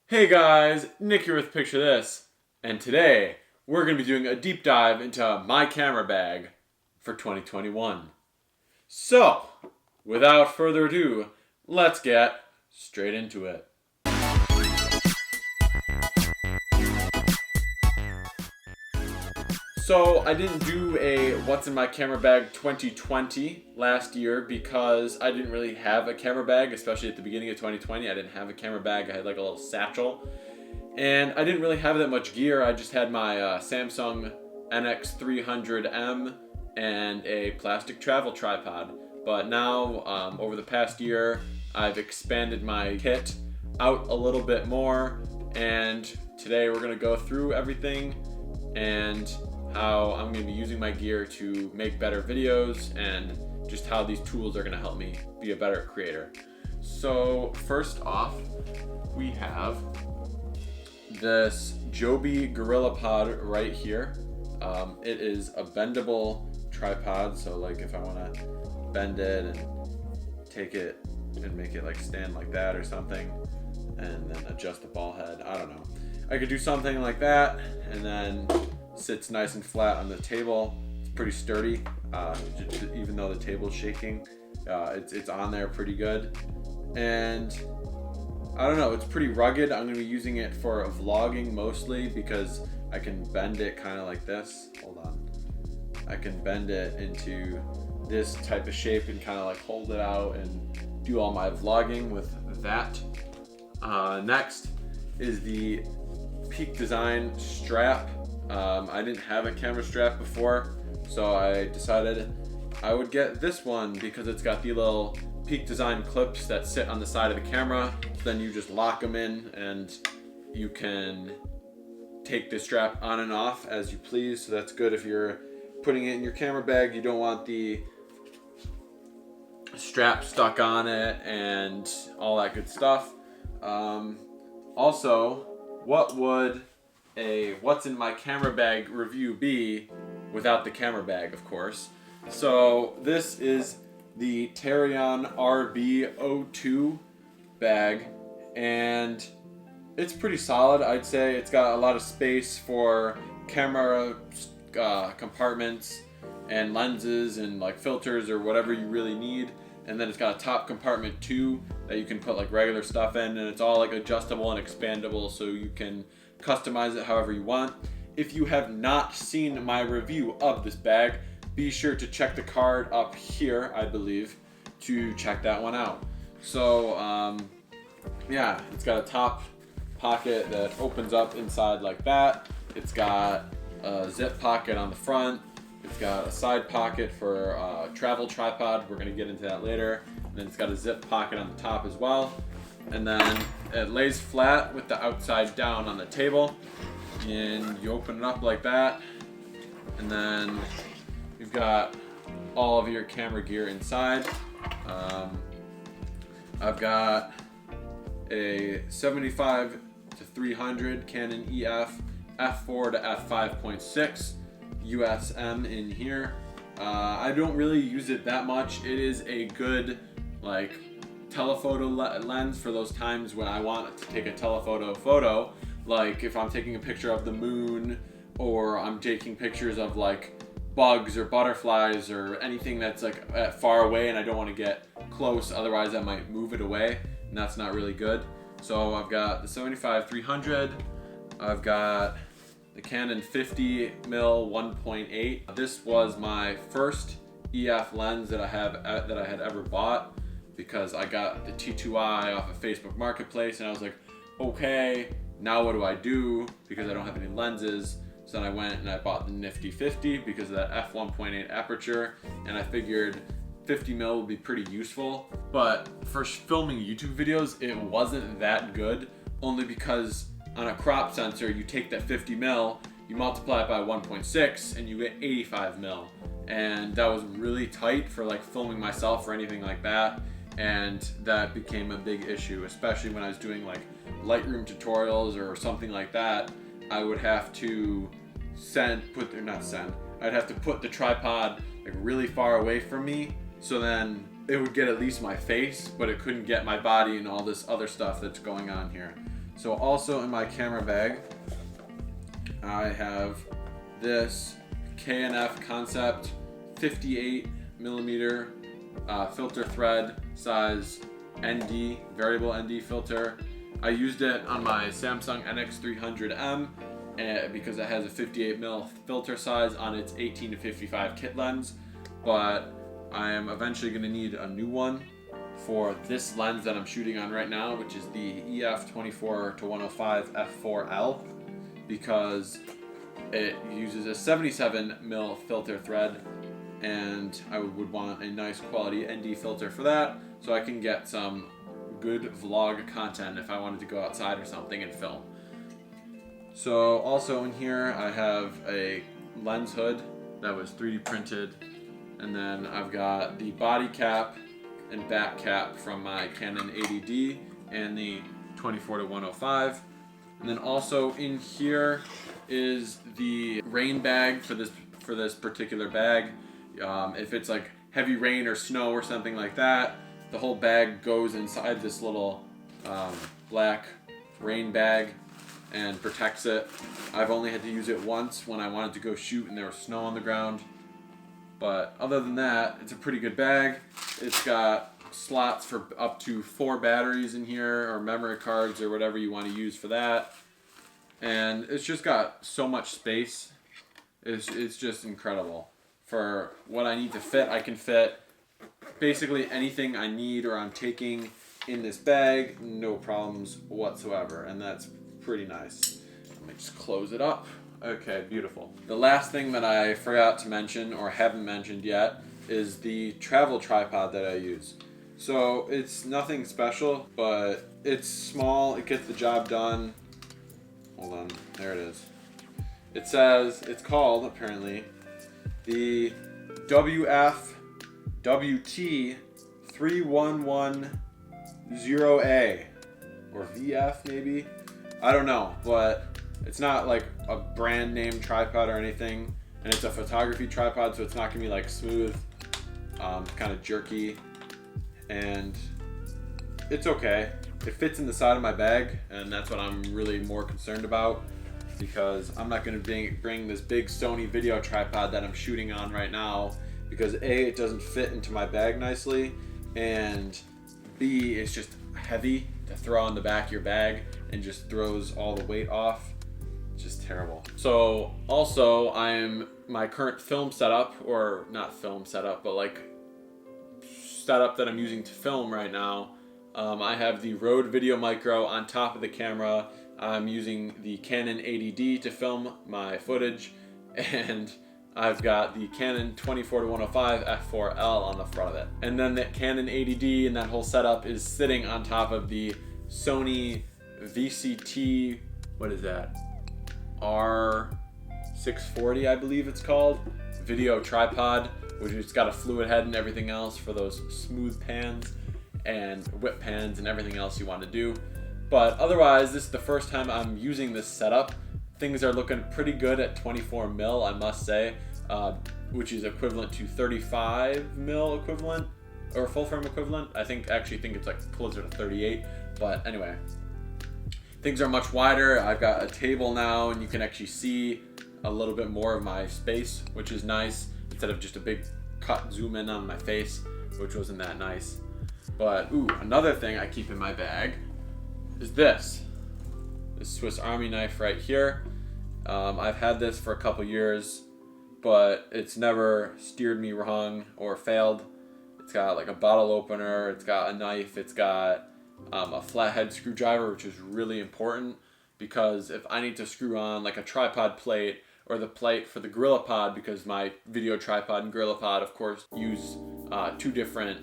Hey guys, Nick here with Picture This, and today we're going to be doing a deep dive into my camera bag for 2021. So, without further ado, let's get straight into it. So, I didn't do a What's in My Camera Bag 2020 last year because I didn't really have a camera bag, especially at the beginning of 2020. I didn't have a camera bag, I had like a little satchel. And I didn't really have that much gear. I just had my Samsung NX300M and a plastic travel tripod. But now, over the past year, I've expanded my kit out a little bit more. And today we're going to go through everything and how I'm going to be using my gear to make better videos and just how these tools are going to help me be a better creator. So first off, we have this Joby Gorillapod right here. It is a bendable tripod, so like if I want to bend it and take it and make it like stand like that or something, and then adjust the ball head, I don't know. I could do something like that, and then sits nice and flat on the table. It's pretty sturdy, even though the table's shaking. It's on there pretty good, and I don't know, it's pretty rugged. I'm going to be using it for vlogging mostly because I can bend it kind of like this. Hold on. I can bend it into this type of shape and kind of like hold it out and do all my vlogging with that. Next is the Peak Design strap. I didn't have a camera strap before, so I decided I would get this one because it's got the little Peak Design clips that sit on the side of the camera. So then you just lock them in and you can take the strap on and off as you please. So that's good if you're putting it in your camera bag. You don't want the strap stuck on it and all that good stuff. Also, what would a What's in My Camera Bag review be without the camera bag, of course. So this is the Tarion Rbo2 bag, and it's pretty solid, I'd say. It's got a lot of space for camera compartments and lenses and like filters or whatever you really need. And then it's got a top compartment too that you can put like regular stuff in, and it's all like adjustable and expandable, so you can customize it however you want. If you have not seen my review of this bag, be sure to check the card up here, I believe, to check that one out. So yeah, it's got a top pocket that opens up inside like that. It's got a zip pocket on the front. It's got a side pocket for a travel tripod. We're going to get into that later. And then it's got a zip pocket on the top as well. And then it lays flat with the outside down on the table. And you open it up like that. And then you've got all of your camera gear inside. I've got a 75 to 300 Canon Ef F4 to F5.6 USM in here. I don't really use it that much. It is a good like telephoto lens for those times when I want to take a telephoto photo, like if I'm taking a picture of the moon, or I'm taking pictures of like bugs or butterflies or anything that's like far away and I don't want to get close, otherwise I might move it away, and that's not really good. So I've got the 75-300, I've got the Canon 50mm 1.8. This was my first EF lens that I had ever bought, because I got the T2i off of Facebook Marketplace, and I was like, okay, now what do I do? Because I don't have any lenses. So then I went and I bought the nifty 50 because of that f1.8 aperture, and I figured 50mm would be pretty useful. But for filming YouTube videos, it wasn't that good, only because on a crop sensor, you take that 50mm, you multiply it by 1.6, and you get 85mm. And that was really tight for like filming myself or anything like that. And that became a big issue, especially when I was doing like Lightroom tutorials or something like that. I would have to I'd have to put the tripod like really far away from me, so then it would get at least my face, but it couldn't get my body and all this other stuff that's going on here. So also in my camera bag, I have this Canon Ef Concept 58mm filter thread size ND, variable ND filter. I used it on my Samsung NX300M because it has a 58mm filter size on its 18-55 kit lens, but I am eventually going to need a new one for this lens that I'm shooting on right now, which is the EF 24-105 f4L, because it uses a 77mm filter thread, and I would want a nice quality ND filter for that, so I can get some good vlog content if I wanted to go outside or something and film. So also in here I have a lens hood that was 3D printed, and then I've got the body cap and back cap from my Canon 80D and the 24-105. And then also in here is the rain bag for this particular bag. If it's like heavy rain or snow or something like that, the whole bag goes inside this little black rain bag and protects it. I've only had to use it once when I wanted to go shoot and there was snow on the ground. But other than that, it's a pretty good bag. It's got slots for up to 4 batteries in here, or memory cards, or whatever you want to use for that. And it's just got so much space. It's just incredible. For what I need to fit, I can fit basically anything I need or I'm taking in this bag, no problems whatsoever. And that's pretty nice. Let me just close it up. Okay, beautiful. The last thing that I forgot to mention, or haven't mentioned yet, is the travel tripod that I use. So it's nothing special, but it's small, it gets the job done. Hold on, there it is. It says, it's called, apparently, the WF-WT 3110A, or VF maybe? I don't know, but it's not like a brand name tripod or anything, and it's a photography tripod, so it's not gonna be like smooth, kind of jerky, and it's okay. It fits in the side of my bag, and that's what I'm really more concerned about, because I'm not gonna bring this big Sony video tripod that I'm shooting on right now, because A, it doesn't fit into my bag nicely, and B, it's just heavy to throw on the back of your bag and just throws all the weight off. Just terrible. So also my current film setup, or not film setup, but like setup that I'm using to film right now, I have the Rode Video Micro on top of the camera. I'm using the Canon 80D to film my footage, and I've got the Canon 24-105 f4L on the front of it. And then the Canon 80D and that whole setup is sitting on top of the Sony VCT, what is that? R640, I believe it's called, video tripod, which has got a fluid head and everything else for those smooth pans and whip pans and everything else you want to do. But otherwise, this is the first time I'm using this setup. Things are looking pretty good at 24mm, I must say, which is equivalent to 35mm equivalent, or full frame equivalent. I actually think it's like closer to 38, but anyway. Things are much wider. I've got a table now, and you can actually see a little bit more of my space, which is nice, instead of just a big cut zoom in on my face, which wasn't that nice. But ooh, another thing I keep in my bag is this Swiss Army knife right here. I've had this for a couple years, but it's never steered me wrong or failed. It's got like a bottle opener, it's got a knife, it's got a flathead screwdriver, which is really important, because if I need to screw on like a tripod plate or the plate for the Gorillapod, because my video tripod and Gorillapod of course use 2 different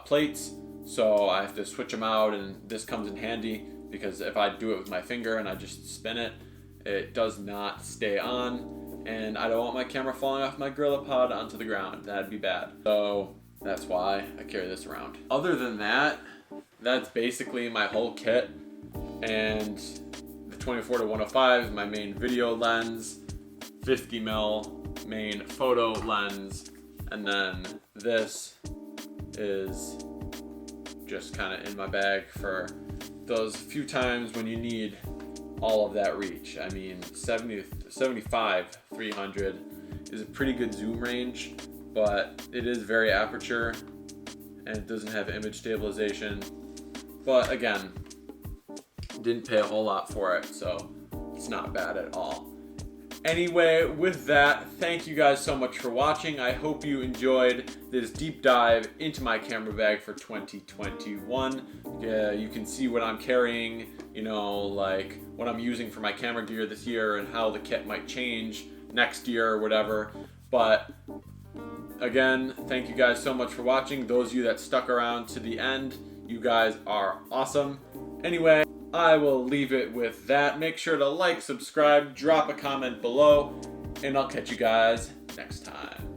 plates, so I have to switch them out, and this comes in handy because if I do it with my finger and I just spin it, it does not stay on, and I don't want my camera falling off my Gorillapod onto the ground. That'd be bad. So that's why I carry this around. Other than that, that's basically my whole kit, and the 24-105 is my main video lens, 50mm main photo lens, and then this is just kind of in my bag for those few times when you need all of that reach. I mean, 75 300 is a pretty good zoom range, but it is very aperture and it doesn't have image stabilization. But again, didn't pay a whole lot for it, so it's not bad at all. Anyway, with that, thank you guys so much for watching. I hope you enjoyed this deep dive into my camera bag for 2021. You can see what I'm carrying, you know, like what I'm using for my camera gear this year and how the kit might change next year or whatever. But again, thank you guys so much for watching. Those of you that stuck around to the end, you guys are awesome. Anyway, I will leave it with that. Make sure to like, subscribe, drop a comment below, and I'll catch you guys next time.